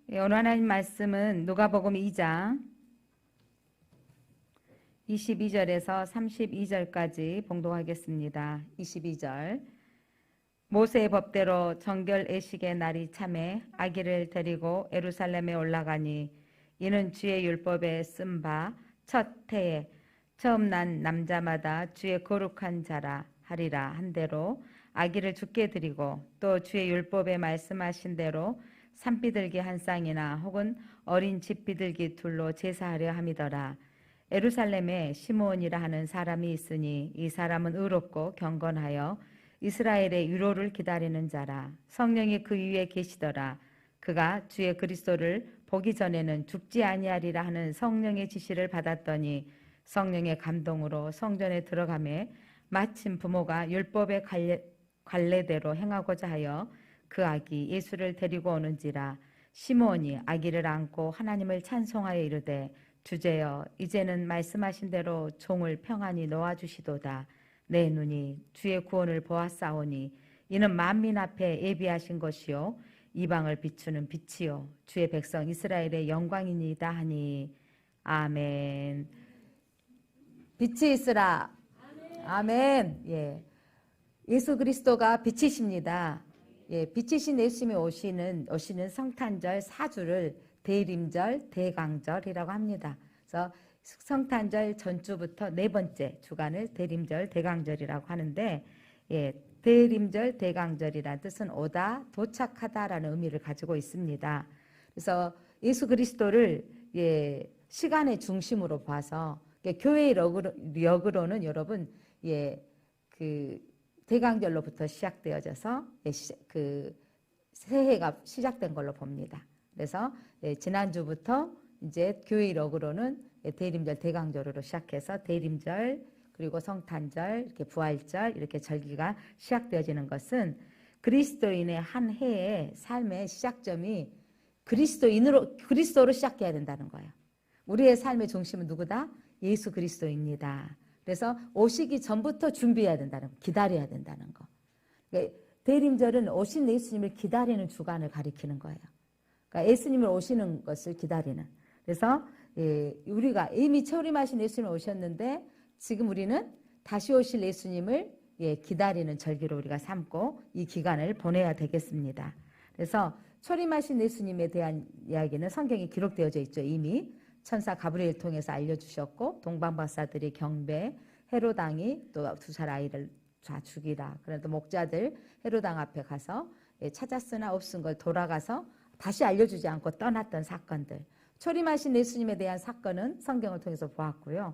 오늘 하나님 말씀은 누가복음 2장 22절에서 32절까지 봉독하겠습니다. 22절. 모세의 법대로 정결 예식의 날이 참에 아기를 데리고 예루살렘에 올라가니 이는 주의 율법에 쓴 바 첫 해에 처음 난 남자마다 주의 거룩한 자라 하리라 한 대로 아기를 주께 드리고 또 주의 율법에 말씀하신 대로 산비둘기 한 쌍이나 혹은 어린 집비둘기 둘로 제사하려 함이더라. 예루살렘에 시므온이라 하는 사람이 있으니 이 사람은 의롭고 경건하여 이스라엘의 위로를 기다리는 자라. 성령이 그 위에 계시더라. 그가 주의 그리스도를 보기 전에는 죽지 아니하리라 하는 성령의 지시를 받았더니 성령의 감동으로 성전에 들어가매 마침 부모가 율법의 관례대로 행하고자 하여 그 아기 예수를 데리고 오는지라. 시므온이 아기를 안고 하나님을 찬송하여 이르되 주제여 이제는 말씀하신 대로 종을 평안히 놓아주시도다. 내 눈이 주의 구원을 보았사오니 이는 만민 앞에 예비하신 것이요 이방을 비추는 빛이요 주의 백성 이스라엘의 영광이니이다 하니. 아멘. 빛이 있으라. 아멘. 예. 예수 그리스도가 빛이십니다. 예, 빛이신 예수님이 오시는 성탄절 4주를 대림절, 대강절이라고 합니다. 그래서 성탄절 전주부터 네 번째 주간을 대림절, 대강절이라고 하는데, 예, 대림절, 대강절이라는 뜻은 오다, 도착하다라는 의미를 가지고 있습니다. 그래서 예수 그리스도를 시간의 중심으로 봐서 교회의 역으로는 여러분 그 대강절로부터 시작되어져서 그 새해가 시작된 걸로 봅니다. 그래서 지난주부터 이제 교회 역으로는 대림절, 대강절으로 시작해서 대림절 그리고 성탄절, 이렇게 부활절 이렇게 절기가 시작되어지는 것은 그리스도인의 한 해의 삶의 시작점이 그리스도로 시작해야 된다는 거예요. 우리의 삶의 중심은 누구다? 예수 그리스도입니다. 그래서 오시기 전부터 준비해야 된다는 거, 기다려야 된다는 거. 그러니까 대림절은 오신 예수님을 기다리는 주간을 가리키는 거예요. 그러니까 예수님을 오시는 것을 기다리는. 그래서 우리가 이미 초림하신 예수님이 오셨는데 지금 우리는 다시 오실 예수님을 기다리는 절기로 우리가 삼고 이 기간을 보내야 되겠습니다. 그래서 초림하신 예수님에 대한 이야기는 성경에 기록되어져 있죠. 이미 천사 가브리엘 통해서 알려주셨고 동방박사들이 경배, 헤롯 왕이 또 두 살 아이를 다 죽이라. 그래도 목자들 헤롯 왕 앞에 가서 찾았으나 없은 걸 돌아가서 다시 알려주지 않고 떠났던 사건들. 초림하신 예수님에 대한 사건은 성경을 통해서 보았고요.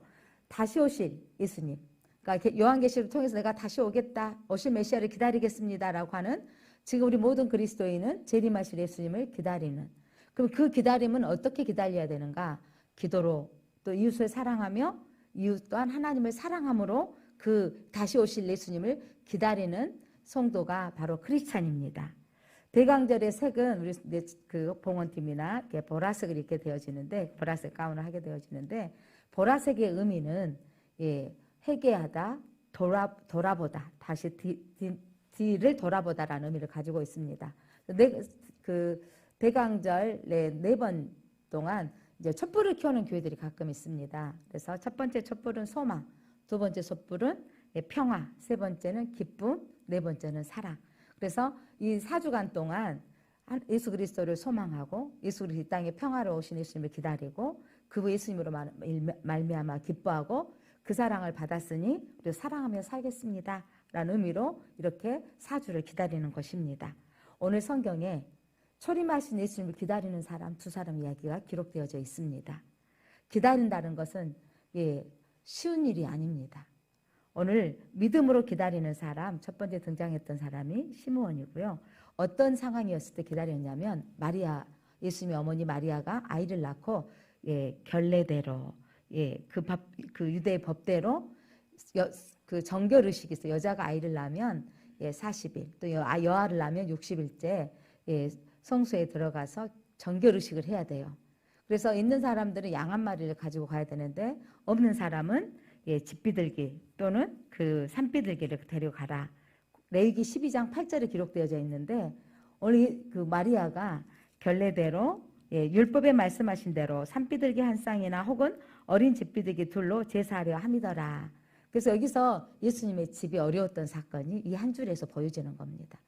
다시 오실 예수님, 그러니까 요한계시를 통해서 내가 다시 오겠다, 오실 메시아를 기다리겠습니다라고 하는, 지금 우리 모든 그리스도인은 재림하실 예수님을 기다리는. 그럼 그 기다림은 어떻게 기다려야 되는가? 기도로, 또 이웃을 사랑하며 이웃 또한 하나님을 사랑함으로 그 다시 오실 예수님을 기다리는 성도가 바로 크리스찬입니다. 대강절의 색은 우리 그 봉헌팀이나 보라색을 입게 되어지는데, 보라색 가운을 하게 되어지는데, 보라색의 의미는 회개하다, 돌아보다, 다시 뒤를 돌아보다라는 의미를 가지고 있습니다. 그 대강절 네 번 동안 이제 촛불을 켜는 교회들이 가끔 있습니다. 그래서 첫 번째 촛불은 소망, 두 번째 촛불은 평화, 세 번째는 기쁨, 네 번째는 사랑. 그래서 이 4주간 동안 예수 그리스도를 소망하고 예수 그리스도 이 땅에 평화로 오신 예수님을 기다리고 그 예수님으로 말미암아 기뻐하고 그 사랑을 받았으니 우리 사랑하며 살겠습니다 라는 의미로 이렇게 4주를 기다리는 것입니다. 오늘 성경에 초림하신 예수님을 기다리는 사람 두 사람 이야기가 기록되어져 있습니다. 기다린다는 것은 쉬운 일이 아닙니다. 오늘 믿음으로 기다리는 사람, 첫 번째 등장했던 사람이 시므온이고요. 어떤 상황이었을 때 기다렸냐면, 마리아, 예수님의 어머니 마리아가 아이를 낳고 결례대로 그 유대의 법대로 그 정결 의식이 있어요. 여자가 아이를 낳으면 40일, 또 여아를 낳으면 60일째 성소에 들어가서 정결 의식을 해야 돼요. 그래서 있는 사람들은 양 한 마리를 가지고 가야 되는데, 없는 사람은 집비둘기 또는 그 산비둘기를 데려가라. 레위기 12장 8절에 기록되어져 있는데, 오늘 그 마리아가 결례대로 예, 율법에 말씀하신 대로 산비둘기 한 쌍이나 혹은 어린 집비둘기 둘로 제사하려 함이더라. 그래서 여기서 예수님의 집이 어려웠던 사건이 이 한 줄에서 보여지는 겁니다.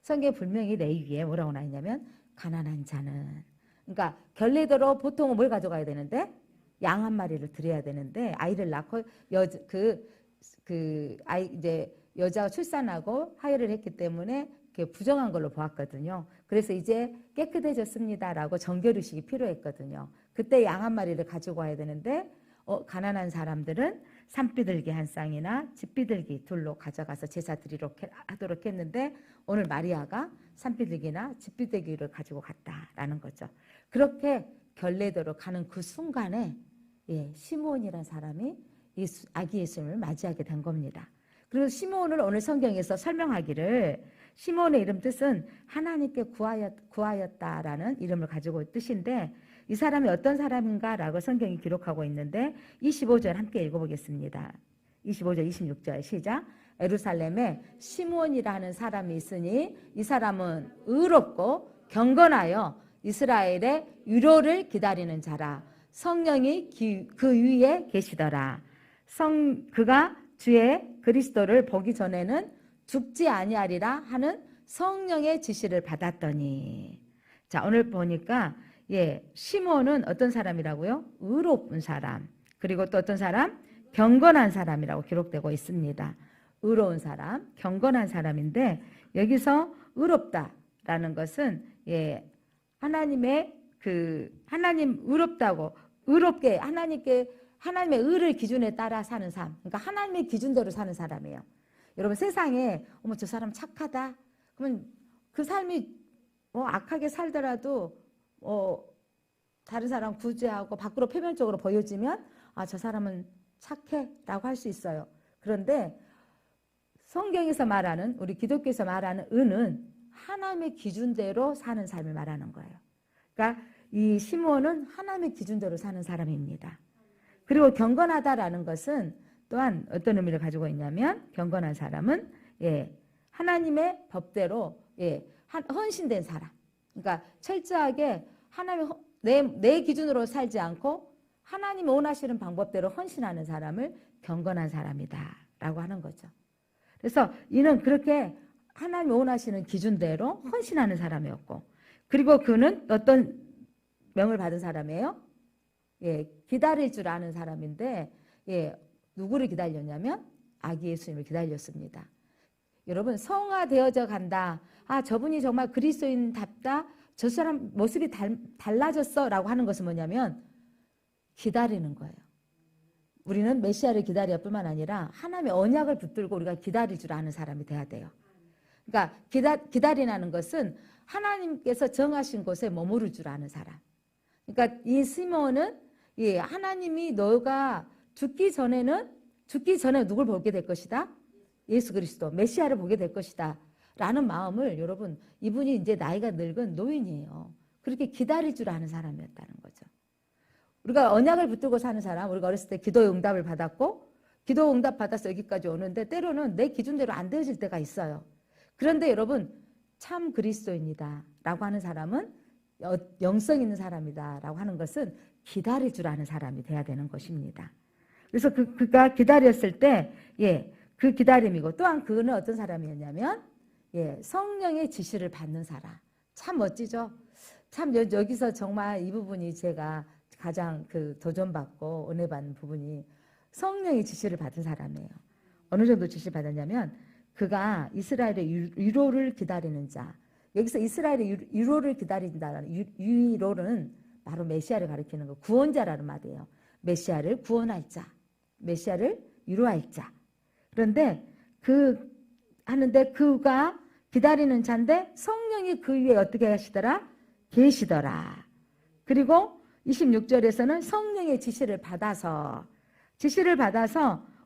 성경에 분명히 레위기에 뭐라고 나있냐면 가난한 자는, 그러니까 결례대로 보통은 뭘 가져가야 되는데 양 한 마리를 드려야 되는데 아이를 낳고 이제 여자가 출산하고 하혈을 했기 때문에 부정한 걸로 보았거든요. 그래서 이제 깨끗해졌습니다라고 정결의식이 필요했거든요. 그때 양 한 마리를 가지고 와야 되는데 가난한 사람들은 산비둘기 한 쌍이나 집비둘기 둘로 가져가서 제사 드리도록 하도록 했는데 오늘 마리아가 산비둘기나 집비둘기를 가지고 갔다라는 거죠. 그렇게 결례대로 가는 그 순간에 시므온이라는 사람이 아기 예수님을 맞이하게 된 겁니다. 그리고 시므온을 오늘 성경에서 설명하기를 시므온의 이름 뜻은 하나님께 구하였다라는 이름을 가지고 뜻인데 이 사람이 어떤 사람인가라고 성경이 기록하고 있는데 25절 함께 읽어보겠습니다. 25절 26절 시작. 예루살렘에 시므온이라는 사람이 있으니 이 사람은 의롭고 경건하여 이스라엘의 위로를 기다리는 자라. 성령이 그 위에 계시더라. 그가 주의 그리스도를 보기 전에는 죽지 아니하리라 하는 성령의 지시를 받았더니. 자, 오늘 보니까 시므온은 어떤 사람이라고요? 의로운 사람. 그리고 또 어떤 사람? 경건한 사람이라고 기록되고 있습니다. 의로운 사람, 경건한 사람인데 여기서 의롭다라는 것은 하나님의 하나님 의롭게 하나님의 의를 기준에 따라 사는 삶. 그러니까 하나님의 기준대로 사는 사람이에요. 여러분 세상에 어머 저 사람 착하다. 그러면 그 삶이 악하게 살더라도 다른 사람 구제하고 밖으로 표면적으로 보여지면 저 사람은 착해라고 할 수 있어요. 그런데 성경에서 말하는 우리 기독교에서 말하는 의는 하나님의 기준대로 사는 삶을 말하는 거예요. 그러니까 이 시므온은 하나님의 기준대로 사는 사람입니다. 그리고 경건하다라는 것은 또한 어떤 의미를 가지고 있냐면 경건한 사람은 하나님의 법대로 헌신된 사람. 그러니까 철저하게 하나님 내 기준으로 살지 않고 하나님 원하시는 방법대로 헌신하는 사람을 경건한 사람이다라고 하는 거죠. 그래서 이는 그렇게 하나님 원하시는 기준대로 헌신하는 사람이었고, 그리고 그는 어떤 명을 받은 사람이에요? 기다릴 줄 아는 사람인데 누구를 기다렸냐면 아기 예수님을 기다렸습니다. 여러분 성화되어져 간다. 저분이 정말 그리스도인답다. 저 사람 모습이 달라졌어 라고 하는 것은 뭐냐면 기다리는 거예요. 우리는 메시아를 기다릴 뿐만 아니라 하나님의 언약을 붙들고 우리가 기다릴 줄 아는 사람이 돼야 돼요. 그러니까 기다리라는 것은 하나님께서 정하신 곳에 머무를 줄 아는 사람. 그러니까 이 시므온은 하나님이 너가 죽기 전에 누굴 보게 될 것이다? 예수 그리스도 메시아를 보게 될 것이다 라는 마음을, 여러분 이분이 이제 나이가 늙은 노인이에요. 그렇게 기다릴 줄 아는 사람이었다는 거죠. 우리가 언약을 붙들고 사는 사람, 우리가 어렸을 때 기도 응답을 받았고 기도 응답 받아서 여기까지 오는데 때로는 내 기준대로 안 되어질 때가 있어요. 그런데 여러분 참 그리스도인이다 라고 하는 사람은 영성 있는 사람이다 라고 하는 것은 기다릴 줄 아는 사람이 돼야 되는 것입니다. 그래서 그가 기다렸을 때 그 기다림이고, 또한 그는 어떤 사람이었냐면 성령의 지시를 받는 사람. 참 멋지죠. 참 여기서 정말 이 부분이 제가 가장 도전받고 은혜 받는 부분이 성령의 지시를 받은 사람이에요. 어느 정도 지시를 받았냐면 그가 이스라엘의 위로를 기다리는 자. 여기서 이스라엘의 위로를 기다린다는 위로는 바로 메시아를 가리키는 거, 구원자라는 말이에요. 메시아를 구원할 자, 메시아를 위로할 자. 그런데 하는데 그가 기다리는 자인데 성령이 그 위에 어떻게 하시더라? 계시더라. 그리고 26절에서는 성령의 지시를 받아서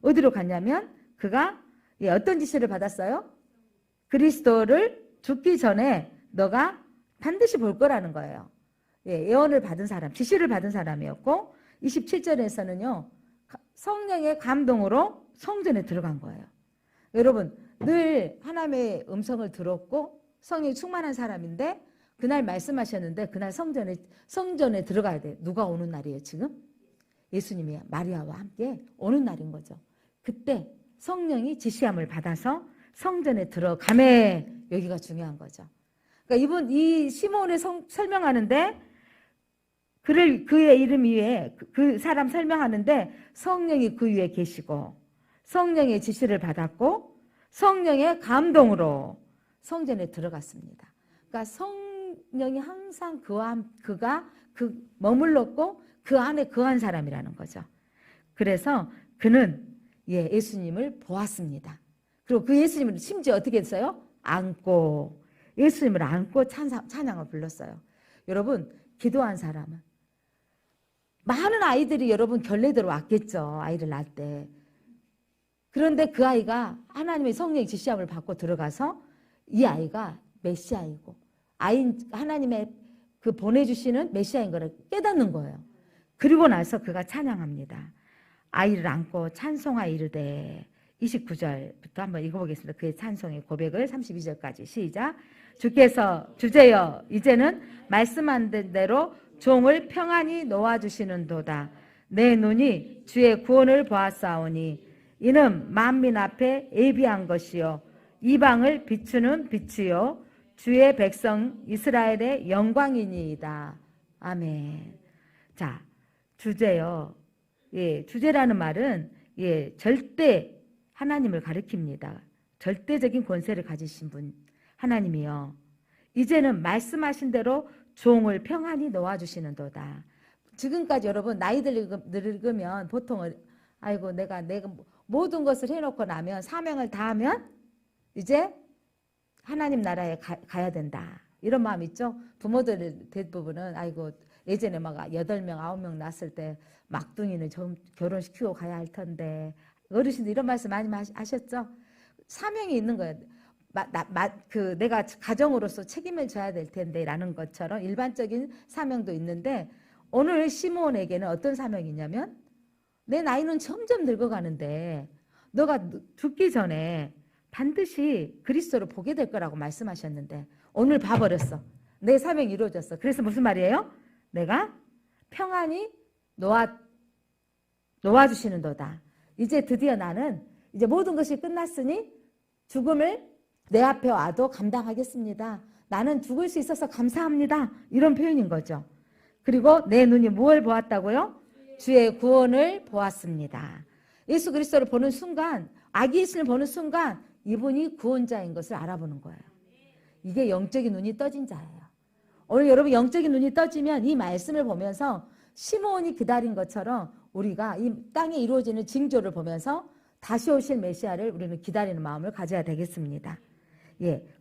어디로 갔냐면 그가 어떤 지시를 받았어요? 그리스도를 죽기 전에 너가 반드시 볼 거라는 거예요. 예언을 받은 사람, 지시를 받은 사람이었고, 27절에서는요 성령의 감동으로 성전에 들어간 거예요. 여러분 늘 하나님의 음성을 들었고 성령이 충만한 사람인데 그날 말씀하셨는데 그날 성전에 들어가야 돼. 누가 오는 날이에요 지금? 예수님이 마리아와 함께 오는 날인 거죠. 그때 성령이 지시함을 받아서 성전에 들어가매, 여기가 중요한 거죠. 그러니까 이 시몬을 설명하는데 그의 이름 위에 그 사람 설명하는데 성령이 그 위에 계시고 성령의 지시를 받았고 성령의 감동으로 성전에 들어갔습니다. 그러니까 성령이 항상 그가 머물렀고 그 안에 거한 사람이라는 거죠. 그래서 그는 예수님을 보았습니다. 그리고 그 예수님을 심지어 어떻게 했어요? 안고, 예수님을 안고 찬양을 불렀어요. 여러분, 기도한 사람은 많은 아이들이 여러분 결례대로 왔겠죠. 아이를 낳을 때. 그런데 그 아이가 하나님의 성령의 지시함을 받고 들어가서 이 아이가 메시아이고 하나님의 그 보내주시는 메시아인 것을 깨닫는 거예요. 그리고 나서 그가 찬양합니다. 아이를 안고 찬송하여 이르되 29절부터 한번 읽어보겠습니다. 그의 찬송의 고백을 32절까지 시작. 주제여 이제는 말씀한 대로 종을 평안히 놓아주시는도다. 내 눈이 주의 구원을 보았사오니 이는 만민 앞에 예비한 것이요 이방을 비추는 빛이요 주의 백성 이스라엘의 영광이니이다. 아멘. 자, 주제요. 주제라는 말은 절대 하나님을 가리킵니다. 절대적인 권세를 가지신 분 하나님이요. 이제는 말씀하신 대로 종을 평안히 놓아주시는도다. 지금까지 여러분 나이 늙으면 보통 아이고 내가 모든 것을 해놓고 나면 사명을 다하면 이제 하나님 나라에 가야 된다. 이런 마음 있죠? 부모들 대부분은 아이고 예전에 막 8명, 9명 낳았을 때 막둥이는 좀 결혼시키고 가야 할 텐데 어르신들 이런 말씀 많이 하셨죠? 사명이 있는 거예요. 내가 가정으로서 책임을 져야 될 텐데 라는 것처럼 일반적인 사명도 있는데 오늘 시몬에게는 어떤 사명이냐면 내 나이는 점점 늙어가는데 너가 죽기 전에 반드시 그리스도를 보게 될 거라고 말씀하셨는데 오늘 봐버렸어. 내 사명이 이루어졌어. 그래서 무슨 말이에요? 내가 평안히 놓아주시는도다. 이제 드디어 나는 이제 모든 것이 끝났으니 죽음을 내 앞에 와도 감당하겠습니다. 나는 죽을 수 있어서 감사합니다. 이런 표현인 거죠. 그리고 내 눈이 무엇을 보았다고요? 주의 구원을 보았습니다. 예수 그리스도를 보는 순간, 아기 예수를 보는 순간 이분이 구원자인 것을 알아보는 거예요. 이게 영적인 눈이 떠진 자예요. 오늘 여러분 영적인 눈이 떠지면 이 말씀을 보면서 시몬이 기다린 것처럼 우리가 이 땅에 이루어지는 징조를 보면서 다시 오실 메시아를 우리는 기다리는 마음을 가져야 되겠습니다.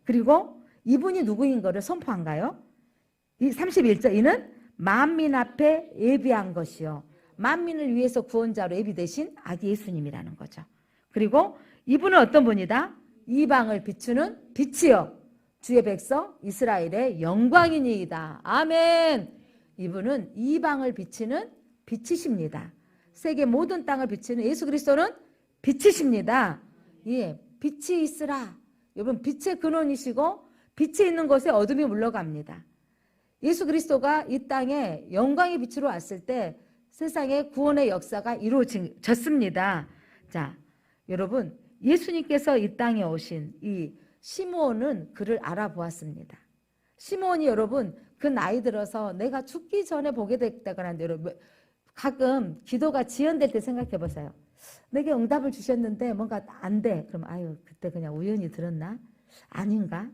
그리고 이분이 누구인 것을 선포한가요? 이 31절 이는 만민 앞에 예비한 것이요 만민을 위해서 구원자로 예비되신 아기 예수님이라는 거죠. 그리고 이분은 어떤 분이다? 이방을 비추는 빛이요 주의 백성 이스라엘의 영광이니이다. 아멘. 이분은 이방을 비치는 빛이십니다. 세계 모든 땅을 비치는 예수 그리스도는 빛이십니다. 빛이 있으라. 여러분 빛의 근원이시고 빛이 있는 곳에 어둠이 물러갑니다. 예수 그리스도가 이 땅에 영광의 빛으로 왔을 때 세상의 구원의 역사가 이루어졌습니다. 자, 여러분 예수님께서 이 땅에 오신 이 시몬은 그를 알아보았습니다. 시몬이 여러분 그 나이 들어서 내가 죽기 전에 보게 됐다거나 여러분 가끔 기도가 지연될 때 생각해 보세요. 내게 응답을 주셨는데 뭔가 안 돼. 그럼 아유 그때 그냥 우연히 들었나? 아닌가?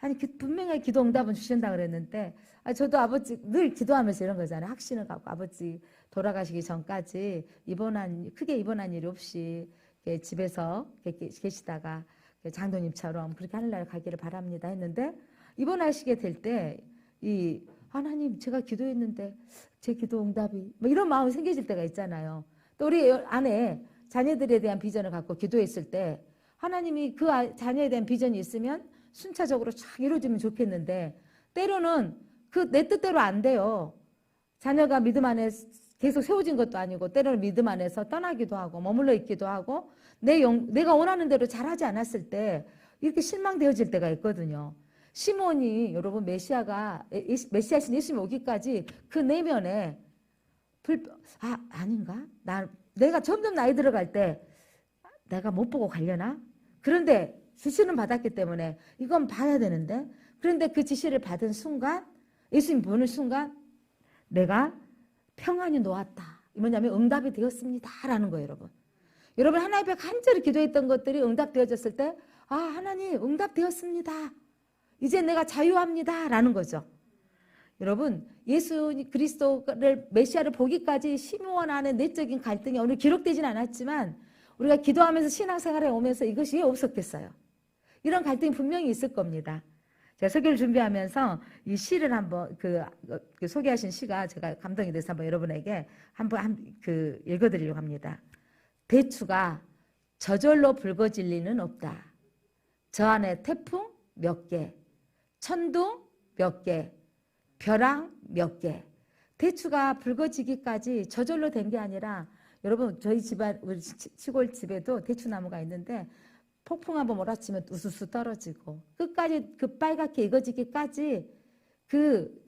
아니 분명히 기도 응답은 주신다 그랬는데 저도 아버지 늘 기도하면서 이런 거잖아요. 확신을 갖고 아버지 돌아가시기 전까지 크게 입원한 일이 없이 집에서 계시다가 장로님처럼 그렇게 하늘나라 가기를 바랍니다 했는데 입원하시게 될 때 하나님 제가 기도했는데 제 기도 응답이 이런 마음이 생겨질 때가 있잖아요. 또 우리 안에 자녀들에 대한 비전을 갖고 기도했을 때 하나님이 그 자녀에 대한 비전이 있으면 순차적으로 쫙 이루어지면 좋겠는데 때로는 내 뜻대로 안 돼요. 자녀가 믿음 안에 계속 세워진 것도 아니고 때로는 믿음 안에서 떠나기도 하고 머물러 있기도 하고 내가 원하는 대로 잘하지 않았을 때 이렇게 실망되어질 때가 있거든요. 시몬이 여러분 메시아신 예수님 오기까지 그 내면에 아닌가? 내가 점점 나이 들어갈 때 내가 못 보고 가려나? 그런데 지시는 받았기 때문에 이건 봐야 되는데, 그런데 그 지시를 받은 순간, 예수님 보는 순간 내가 평안이 놓았다. 뭐냐면 응답이 되었습니다 라는 거예요. 여러분 하나님 앞에 간절히 기도했던 것들이 응답되어졌을 때 하나님 응답되었습니다. 이제 내가 자유합니다 라는 거죠. 여러분 예수 그리스도를 메시아를 보기까지 시므온 안에 내적인 갈등이 오늘 기록되진 않았지만 우리가 기도하면서 신앙생활에 오면서 이것이 왜 없었겠어요? 이런 갈등이 분명히 있을 겁니다. 제가 설교를 준비하면서 이 시를 한번 그 소개하신 시가 제가 감동이 돼서 한번 여러분에게 한번 읽어드리려고 합니다. 대추가 저절로 붉어질 리는 없다. 저 안에 태풍 몇 개, 천둥 몇 개, 벼랑 몇 개. 대추가 붉어지기까지 저절로 된 게 아니라, 여러분 저희 집안 우리 시골 집에도 대추나무가 있는데 폭풍 한번 몰아치면 우수수 떨어지고 끝까지 그 빨갛게 익어지기까지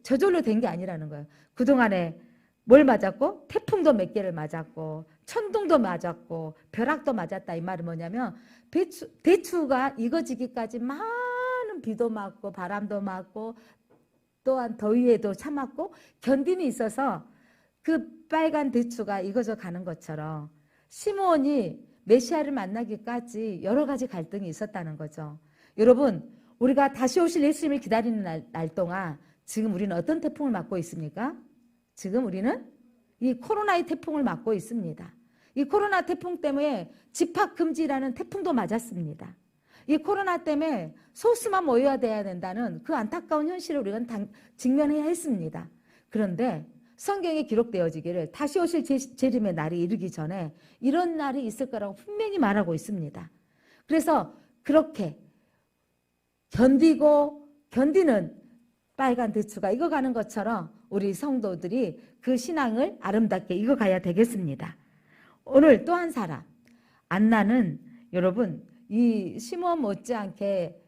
저절로 된 게 아니라는 거예요. 그동안에 뭘 맞았고? 태풍도 몇 개를 맞았고 천둥도 맞았고 벼락도 맞았다. 이 말은 뭐냐면 대추가 익어지기까지 많은 비도 맞고 바람도 맞고 또한 더위에도 참았고 견딤이 있어서 그 빨간 대추가 익어져 가는 것처럼 시므온이 메시아를 만나기까지 여러 가지 갈등이 있었다는 거죠. 여러분 우리가 다시 오실 예수님을 기다리는 날 동안 지금 우리는 어떤 태풍을 맞고 있습니까? 지금 우리는 이 코로나의 태풍을 맞고 있습니다. 이 코로나 태풍 때문에 집합금지라는 태풍도 맞았습니다. 이 코로나 때문에 소수만 모여야 돼야 된다는 그 안타까운 현실을 우리가 직면해야 했습니다. 그런데 성경에 기록되어지기를 다시 오실 재림의 날이 이르기 전에 이런 날이 있을 거라고 분명히 말하고 있습니다. 그래서 그렇게 견디는 빨간 대추가 익어가는 것처럼 우리 성도들이 그 신앙을 아름답게 익어가야 되겠습니다. 오늘 또 한 사람, 안나는 여러분 이 시므온 못지않게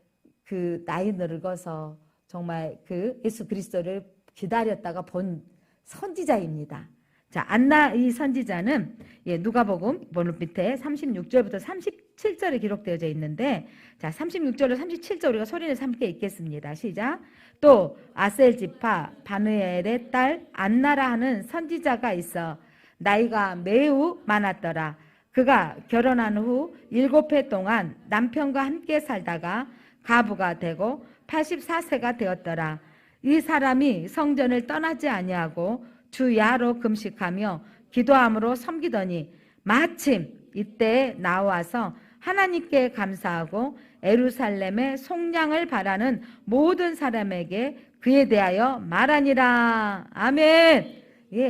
그 나이 늙어서 정말 그 예수 그리스도를 기다렸다가 본 선지자입니다. 자, 안나 이 선지자는 누가복음 본문 밑에 36절부터 37절에 기록되어져 있는데, 자 36절로 37절 우리가 소리내서 함께 읽겠습니다. 시작. 또 아셀 지파 바누엘의 딸 안나라 하는 선지자가 있어 나이가 매우 많았더라. 그가 결혼한 후 7해 동안 남편과 함께 살다가 가부가 되고 84세가 되었더라. 이 사람이 성전을 떠나지 아니하고 주 야로 금식하며 기도함으로 섬기더니 마침 이때에 나와서 하나님께 감사하고 예루살렘의 속량을 바라는 모든 사람에게 그에 대하여 말하니라. 아멘.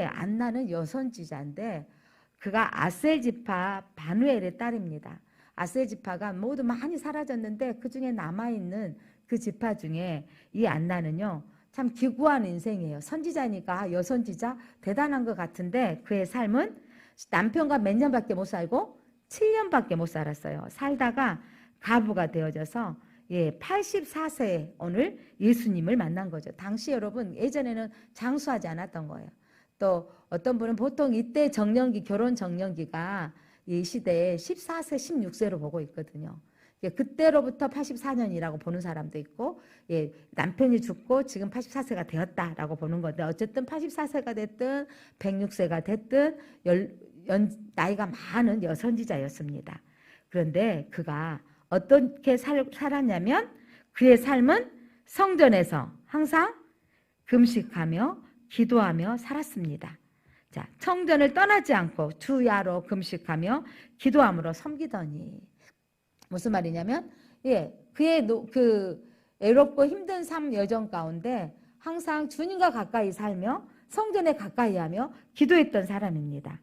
안나는 여선지자인데 그가 아셀 지파 바누엘의 딸입니다. 아셀 지파가 모두 많이 사라졌는데 그 중에 남아있는 그 지파 중에 이 안나는요 참 기구한 인생이에요. 선지자니까 여선지자 대단한 것 같은데 그의 삶은 남편과 몇 년밖에 못 살고 7년밖에 못 살았어요. 살다가 가부가 되어져서 84세에 오늘 예수님을 만난 거죠. 당시 여러분 예전에는 장수하지 않았던 거예요. 또 어떤 분은 보통 이때 정년기, 결혼 정년기가 이 시대에 14세, 16세로 보고 있거든요. 그때로부터 84년이라고 보는 사람도 있고, 남편이 죽고 지금 84세가 되었다라고 보는 건데, 어쨌든 84세가 됐든 106세가 됐든 나이가 많은 여선지자였습니다. 그런데 그가 어떻게 살았냐면 그의 삶은 성전에서 항상 금식하며 기도하며 살았습니다. 자, 성전을 떠나지 않고 주야로 금식하며 기도함으로 섬기더니, 무슨 말이냐면 그의 그 애롭고 힘든 삶 여정 가운데 항상 주님과 가까이 살며 성전에 가까이 하며 기도했던 사람입니다.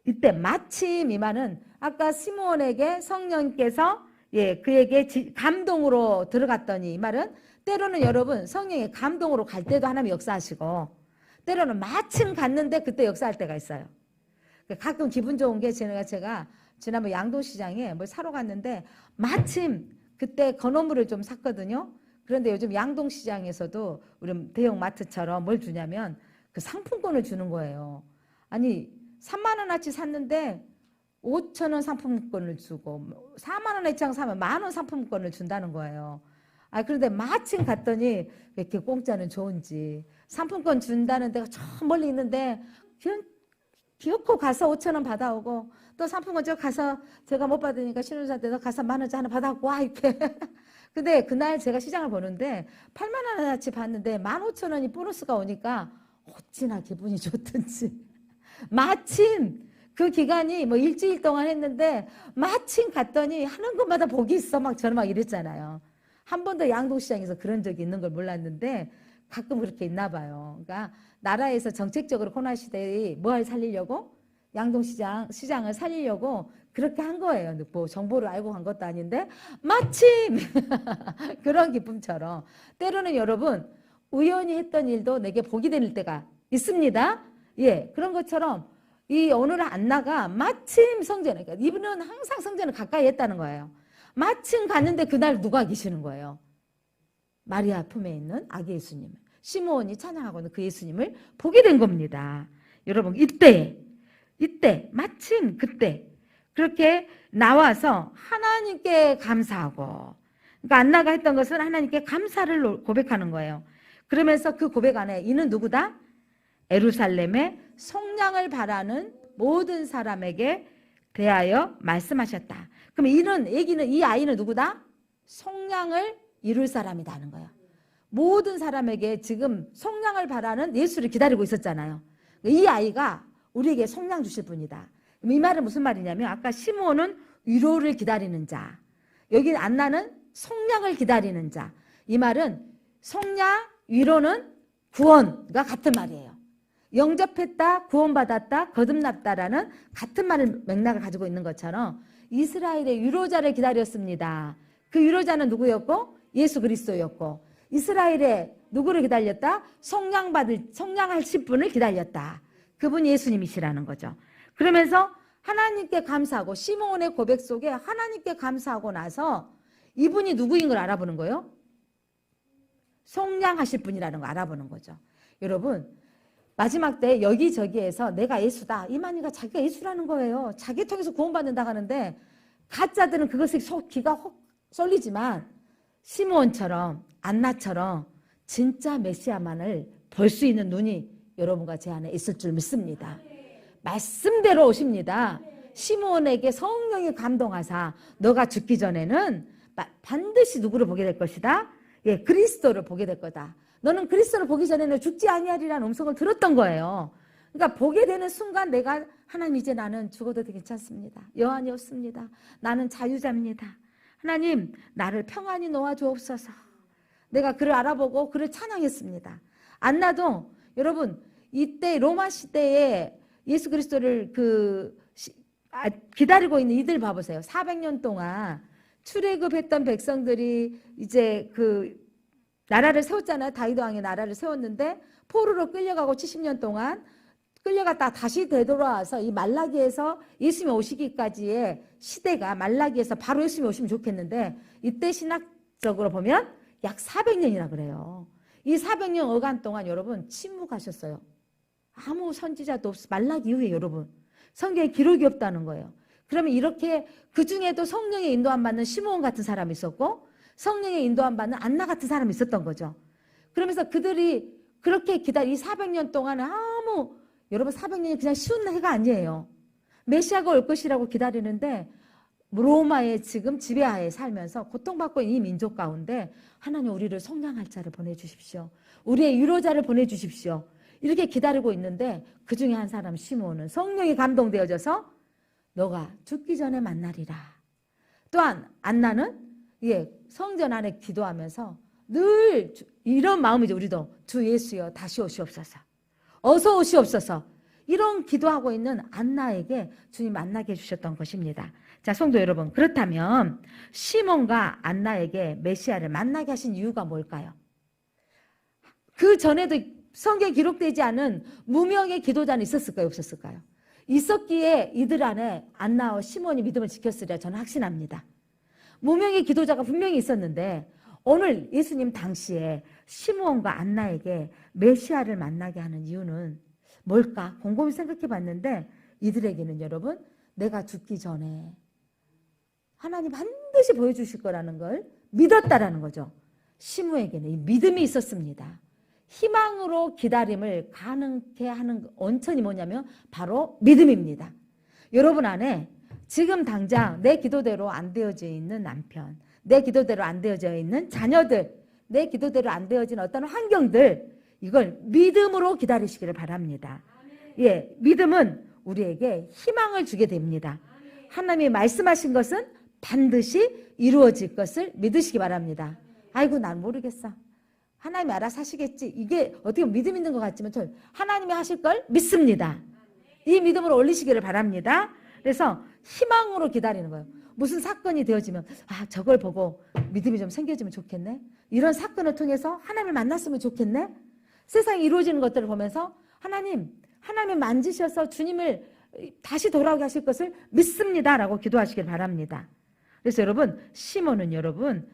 이때 마침 이 말은 아까 시므온에게 성령께서 그에게 감동으로 들어갔더니, 이 말은 때로는 여러분 성령의 감동으로 갈 때도 하나님 역사하시고 때로는 마침 갔는데 그때 역사할 때가 있어요. 가끔 기분 좋은 게 제가 지난번 양도시장에 뭘 사러 갔는데 마침 그때 건어물을 좀 샀거든요. 그런데 요즘 양동시장에서도 우리 대형 마트처럼 뭘 주냐면 그 상품권을 주는 거예요. 아니 3만 원어치 샀는데 5천 원 상품권을 주고 4만 원 이상 사면 10,000원 상품권을 준다는 거예요. 그런데 마침 갔더니 왜 이렇게 공짜는 좋은지 상품권 준다는 데가 저 멀리 있는데 기어코 가서 5천 원 받아오고 또 상품권 저 가서 제가 못 받으니까 신혼사한테 너 가서 10,000원짜리 하나 받아오고 와 이렇게. 근데 그날 제가 시장을 보는데 8만 원어치 받는데 15,000원이 보너스가 오니까 어찌나 기분이 좋든지 마침 그 기간이 뭐 일주일 동안 했는데 마침 갔더니 하는 것마다 복이 있어 막 저는 막 이랬잖아요. 한 번도 양동시장에서 그런 적이 있는 걸 몰랐는데 가끔 그렇게 있나 봐요. 그러니까 나라에서 정책적으로 코로나 시대에 뭘 살리려고 양동시장을 살리려고 그렇게 한 거예요. 뭐 정보를 알고 간 것도 아닌데 마침 그런 기쁨처럼 때로는 여러분 우연히 했던 일도 내게 복이 될 때가 있습니다. 예, 그런 것처럼 이 오늘 안나가 마침 성전에, 그러니까 이분은 항상 성전을 가까이 했다는 거예요. 마침 갔는데 그날 누가 계시는 거예요? 마리아 품에 있는 아기 예수님. 시므온이 찬양하고 있는 그 예수님을 보게 된 겁니다. 여러분 이때 마침 그때 그렇게 나와서 하나님께 감사하고, 그러니까 안나가 했던 것은 하나님께 감사를 고백하는 거예요. 그러면서 그 고백 안에 이는 누구다? 예루살렘의 속량을 바라는 모든 사람에게 대하여 말씀하셨다. 그럼 이 아이는 누구다? 속량을 이룰 사람이다 하는 거예요. 모든 사람에게 지금 속량을 바라는 예수를 기다리고 있었잖아요. 이 아이가 우리에게 속량 주실 분이다. 이 말은 무슨 말이냐면 아까 시므온은 위로를 기다리는 자, 여기 안나는 속량을 기다리는 자. 이 말은 속량, 위로는 구원과 같은 말이에요. 영접했다, 구원받았다, 거듭났다라는 같은 말을 맥락을 가지고 있는 것처럼 이스라엘의 위로자를 기다렸습니다. 그 위로자는 누구였고? 예수 그리스도였고, 이스라엘의 누구를 기다렸다? 속량하실 분을 기다렸다. 그분이 예수님이시라는 거죠. 그러면서 하나님께 감사하고, 시므온의 고백 속에 하나님께 감사하고 나서 이분이 누구인 걸 알아보는 거예요. 속량하실 분이라는 걸 알아보는 거죠. 여러분 마지막 때 여기저기에서 내가 예수다, 이만희가 자기가 예수라는 거예요. 자기 통해서 구원받는다 하는데 가짜들은 그것에 기가 혹 쏠리지만 시므온처럼 안나처럼 진짜 메시아만을 볼 수 있는 눈이 여러분과 제 안에 있을 줄 믿습니다. 말씀대로 오십니다. 시므온에게 성령이 감동하사 너가 죽기 전에는 반드시 누구를 보게 될 것이다? 예, 그리스도를 보게 될 거다. 너는 그리스도를 보기 전에는 죽지 아니하리라는 음성을 들었던 거예요. 그러니까 보게 되는 순간 내가 하나님 이제 나는 죽어도 괜찮습니다. 여한이 없습니다. 나는 자유자입니다. 하나님 나를 평안히 놓아 주옵소서. 내가 그를 알아보고 그를 찬양했습니다. 안나도 여러분 이때 로마 시대에 예수 그리스도를 기다리고 있는 이들 봐보세요. 400년 동안 출애굽했던 백성들이 이제 나라를 세웠잖아요. 다윗 왕이 나라를 세웠는데 포로로 끌려가고 70년 동안 끌려갔다가 다시 되돌아와서 이 말라기에서 예수님이 오시기까지의 시대가 말라기에서 바로 예수님이 오시면 좋겠는데 이때 신학적으로 보면 약 400년이라 그래요. 이 400년 어간 동안 여러분 침묵하셨어요. 아무 선지자도 없어. 말라기 이후에 여러분 성경에 기록이 없다는 거예요. 그러면 이렇게 그 중에도 성령의 인도함 받는 시므온 같은 사람이 있었고 성령의 인도함 받는 안나 같은 사람이 있었던 거죠. 그러면서 그들이 그렇게 이 400년 동안은 여러분 400년이 그냥 쉬운 해가 아니에요. 메시아가 올 것이라고 기다리는데 로마의 지금 지배하에 살면서 고통받고 있는 이 민족 가운데 하나님 우리를 속량할 자를 보내주십시오. 우리의 위로자를 보내주십시오. 이렇게 기다리고 있는데 그 중에 한 사람 시므온은 성령이 감동되어져서 너가 죽기 전에 만나리라. 또한 안나는 성전 안에 기도하면서 늘 이런 마음이죠. 우리도 주 예수여 다시 오시옵소서. 어서 오시옵소서. 이런 기도하고 있는 안나에게 주님 만나게 해주셨던 것입니다. 자, 성도 여러분, 그렇다면 시몬과 안나에게 메시아를 만나게 하신 이유가 뭘까요? 그 전에도 성경에 기록되지 않은 무명의 기도자는 있었을까요? 없었을까요? 있었기에 이들 안에 안나와 시몬이 믿음을 지켰으리라 저는 확신합니다. 무명의 기도자가 분명히 있었는데 오늘 예수님 당시에 시므온과 안나에게 메시아를 만나게 하는 이유는 뭘까? 곰곰이 생각해 봤는데 이들에게는 여러분 내가 죽기 전에 하나님 반드시 보여주실 거라는 걸 믿었다라는 거죠. 시므에게는 이 믿음이 있었습니다. 희망으로 기다림을 가능케 하는 원천이 뭐냐면 바로 믿음입니다. 여러분 안에 지금 당장 내 기도대로 안 되어져 있는 남편, 내 기도대로 안 되어져 있는 자녀들, 내 기도대로 안 되어진 어떤 환경들, 이걸 믿음으로 기다리시기를 바랍니다. 예, 믿음은 우리에게 희망을 주게 됩니다. 하나님이 말씀하신 것은 반드시 이루어질 것을 믿으시기 바랍니다. 아이고 난 모르겠어. 하나님이 알아서 하시겠지. 이게 어떻게 믿음 있는 것 같지만 저 하나님이 하실 걸 믿습니다. 이 믿음으로 올리시기를 바랍니다. 그래서 희망으로 기다리는 거예요. 무슨 사건이 되어지면 저걸 보고 믿음이 좀 생겨지면 좋겠네. 이런 사건을 통해서 하나님을 만났으면 좋겠네. 세상에 이루어지는 것들을 보면서 하나님이 만지셔서 주님을 다시 돌아오게 하실 것을 믿습니다라고 기도하시길 바랍니다. 그래서 여러분 시몬은 여러분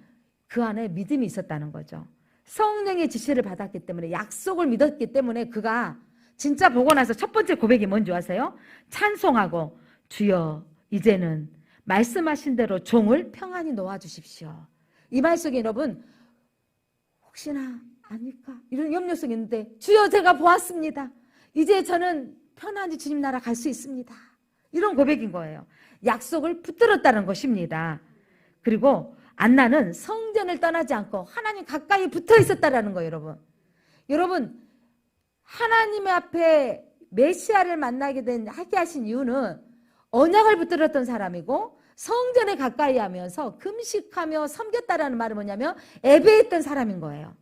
그 안에 믿음이 있었다는 거죠. 성령의 지시를 받았기 때문에 약속을 믿었기 때문에 그가 진짜 보고 나서 첫 번째 고백이 뭔지 아세요? 찬송하고 주여 이제는 말씀하신 대로 종을 평안히 놓아주십시오. 이 말 속에 여러분 혹시나 아닐까 이런 염려 속에 있는데 주여 제가 보았습니다. 이제 저는 편안히 주님 나라 갈 수 있습니다. 이런 고백인 거예요. 약속을 붙들었다는 것입니다. 그리고 안나는 성전을 떠나지 않고 하나님 가까이 붙어 있었다는 거예요. 여러분 하나님의 앞에 메시아를 만나게 하게 하신 이유는 언약을 붙들었던 사람이고 성전에 가까이 하면서 금식하며 섬겼다라는 말은 뭐냐면 예배했던 사람인 거예요.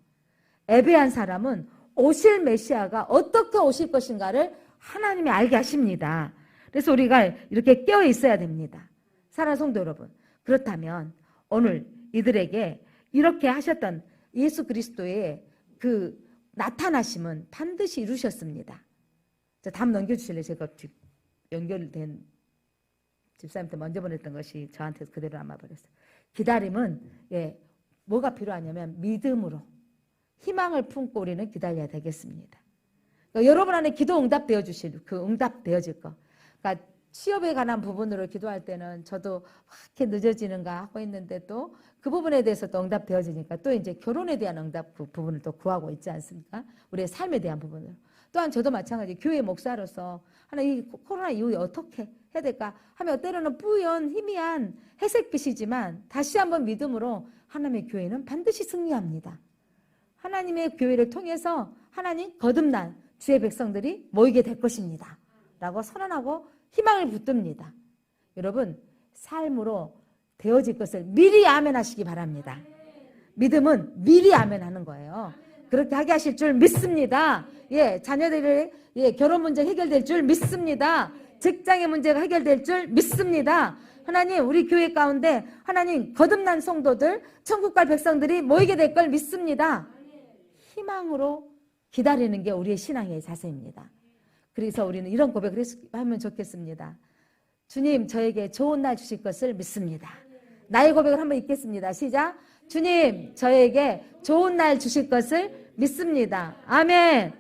예배한 사람은 오실 메시아가 어떻게 오실 것인가를 하나님이 알게 하십니다. 그래서 우리가 이렇게 깨어 있어야 됩니다. 사랑하는 성도 여러분, 그렇다면 오늘 이들에게 이렇게 하셨던 예수 그리스도의 그 나타나심은 반드시 이루셨습니다. 자, 다음 넘겨주실래요? 제가 연결된 집사님한테 먼저 보냈던 것이 저한테 그대로 남아버렸어요. 기다림은 뭐가 필요하냐면 믿음으로 희망을 품고 우리는 기다려야 되겠습니다. 그러니까 여러분 안에 기도 응답되어 주실 그 응답되어질 거. 그러니까 취업에 관한 부분으로 기도할 때는 저도 이렇게 늦어지는가 하고 있는데 또 그 부분에 대해서 또 응답되어지니까 또 이제 결혼에 대한 응답 그 부분을 또 구하고 있지 않습니까? 우리의 삶에 대한 부분을. 또한 저도 마찬가지 교회 목사로서 하나님 이 코로나 이후에 어떻게 해야 될까 하면 때로는 뿌연 희미한 회색빛이지만 다시 한번 믿음으로 하나님의 교회는 반드시 승리합니다. 하나님의 교회를 통해서 하나님 거듭난 주의 백성들이 모이게 될 것입니다. 라고 선언하고 희망을 붙듭니다. 여러분 삶으로 되어질 것을 미리 아멘하시기 바랍니다. 믿음은 미리 아멘하는 거예요. 그렇게 하게 하실 줄 믿습니다. 자녀들의 결혼 문제 해결될 줄 믿습니다. 직장의 문제가 해결될 줄 믿습니다. 하나님 우리 교회 가운데 하나님 거듭난 성도들 천국 갈 백성들이 모이게 될 걸 믿습니다. 희망으로 기다리는 게 우리의 신앙의 자세입니다. 그래서 우리는 이런 고백을 하면 좋겠습니다. 주님 저에게 좋은 날 주실 것을 믿습니다. 나의 고백을 한번 읽겠습니다. 시작. 주님 저에게 좋은 날 주실 것을 믿습니다. 아멘.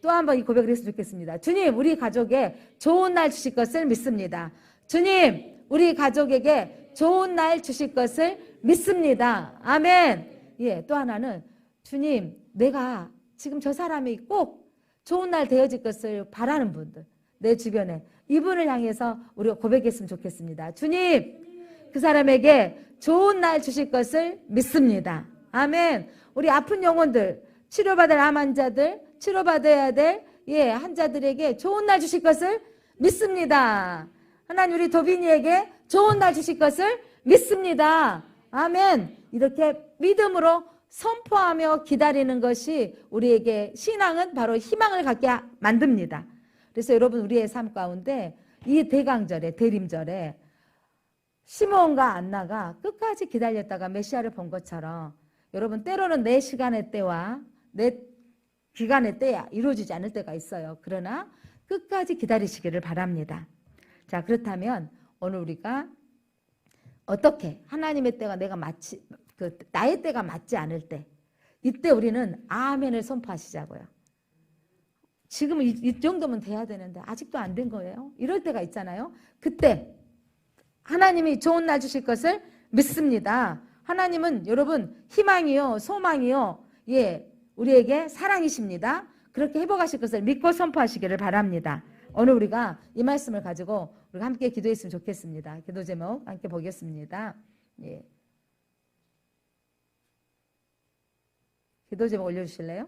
또 한번 이 고백을 했으면 좋겠습니다. 주님 우리 가족에 좋은 날 주실 것을 믿습니다. 주님 우리 가족에게 좋은 날 주실 것을 믿습니다. 아멘. 또 하나는 주님 내가 지금 저 사람이 꼭 좋은 날 되어질 것을 바라는 분들 내 주변에 이분을 향해서 우리가 고백했으면 좋겠습니다. 주님 그 사람에게 좋은 날 주실 것을 믿습니다. 아멘. 우리 아픈 영혼들 치료받을 암 환자들 치료받아야 될 환자들에게 좋은 날 주실 것을 믿습니다. 하나님 우리 도빈이에게 좋은 날 주실 것을 믿습니다. 아멘. 이렇게 믿음으로 선포하며 기다리는 것이 우리에게 신앙은 바로 희망을 갖게 만듭니다. 그래서 여러분 우리의 삶 가운데 이 대강절에 대림절에 시므온과 안나가 끝까지 기다렸다가 메시아를 본 것처럼 여러분 때로는 내 시간의 때와 내 기간의 때야 이루어지지 않을 때가 있어요. 그러나 끝까지 기다리시기를 바랍니다. 자 그렇다면 오늘 우리가 어떻게? 하나님의 때가 나의 때가 맞지 않을 때. 이때 우리는 아멘을 선포하시자고요. 지금 이 정도면 돼야 되는데 아직도 안 된 거예요. 이럴 때가 있잖아요. 그때 하나님이 좋은 날 주실 것을 믿습니다. 하나님은 여러분 희망이요, 소망이요, 예, 우리에게 사랑이십니다. 그렇게 회복하실 것을 믿고 선포하시기를 바랍니다. 오늘 우리가 이 말씀을 가지고 우리가 함께 기도했으면 좋겠습니다. 기도 제목 함께 보겠습니다. 예. 기도 제목 올려주실래요?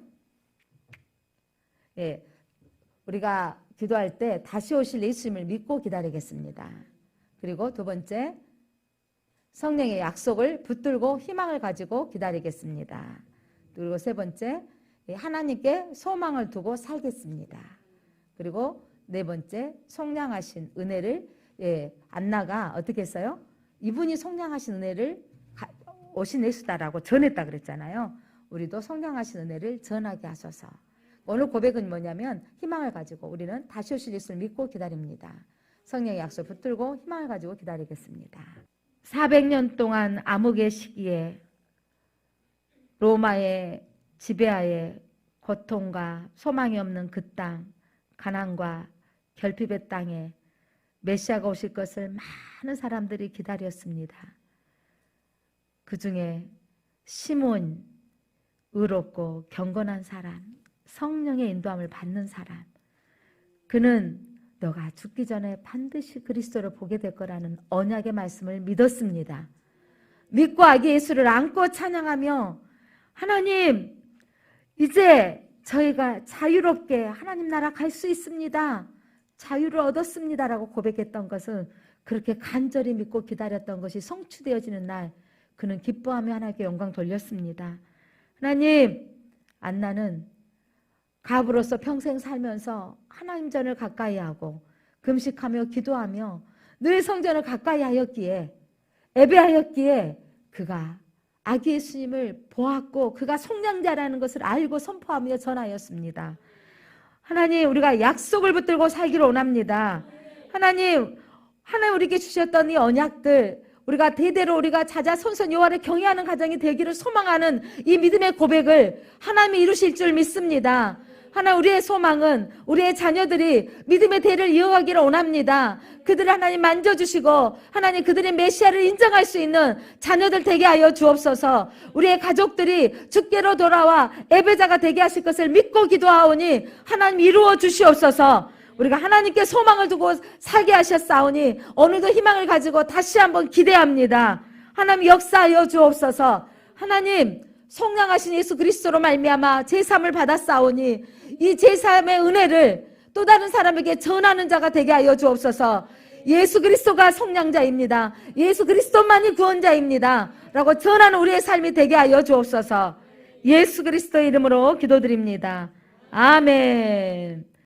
예. 우리가 기도할 때 다시 오실 예수님을 믿고 기다리겠습니다. 그리고 두 번째, 성령의 약속을 붙들고 희망을 가지고 기다리겠습니다. 그리고 세 번째, 하나님께 소망을 두고 살겠습니다. 그리고 네 번째, 속량하신 은혜를, 안나가 어떻게 했어요? 이분이 속량하신 은혜를 오신 예수다라고 전했다 그랬잖아요. 우리도 속량하신 은혜를 전하게 하소서. 오늘 고백은 뭐냐면 희망을 가지고 우리는 다시 오실 예수를 믿고 기다립니다. 성령의 약속 붙들고 희망을 가지고 기다리겠습니다. 400년 동안 암흑의 시기에 로마의 지배하에 고통과 소망이 없는 그 땅, 가난과 결핍의 땅에 메시아가 오실 것을 많은 사람들이 기다렸습니다. 그 중에 시몬, 의롭고 경건한 사람, 성령의 인도함을 받는 사람, 그는 너가 죽기 전에 반드시 그리스도를 보게 될 거라는 언약의 말씀을 믿었습니다. 믿고 아기 예수를 안고 찬양하며 하나님, 이제 저희가 자유롭게 하나님 나라 갈 수 있습니다. 자유를 얻었습니다라고 고백했던 것은 그렇게 간절히 믿고 기다렸던 것이 성취되어지는 날 그는 기뻐하며 하나님께 영광 돌렸습니다. 하나님, 안나는 갑으로서 평생 살면서 하나님 전을 가까이 하고 금식하며 기도하며 늘 성전을 가까이 하였기에 예배하였기에 그가 아기 예수님을 보았고 그가 속량자라는 것을 알고 선포하며 전하였습니다. 하나님, 우리가 약속을 붙들고 살기를 원합니다. 하나님 우리에게 주셨던 이 언약들, 우리가 대대로 우리가 자자손손 여호와를 경외하는 가정이 되기를 소망하는 이 믿음의 고백을 하나님이 이루실 줄 믿습니다. 하나님, 우리의 소망은 우리의 자녀들이 믿음의 대를 이어가기를 원합니다. 그들을 하나님 만져주시고 하나님 그들의 메시아를 인정할 수 있는 자녀들 되게 하여 주옵소서. 우리의 가족들이 주께로 돌아와 예배자가 되게 하실 것을 믿고 기도하오니 하나님 이루어 주시옵소서. 우리가 하나님께 소망을 두고 살게 하셨사오니 오늘도 희망을 가지고 다시 한번 기대합니다. 하나님 역사하여 주옵소서. 하나님, 속량하신 예수 그리스도로 말미암아 제3을 받았사오니 이 제3의 은혜를 또 다른 사람에게 전하는 자가 되게 하여 주옵소서. 예수 그리스도가 속량자입니다. 예수 그리스도만이 구원자입니다 라고 전하는 우리의 삶이 되게 하여 주옵소서. 예수 그리스도의 이름으로 기도드립니다. 아멘.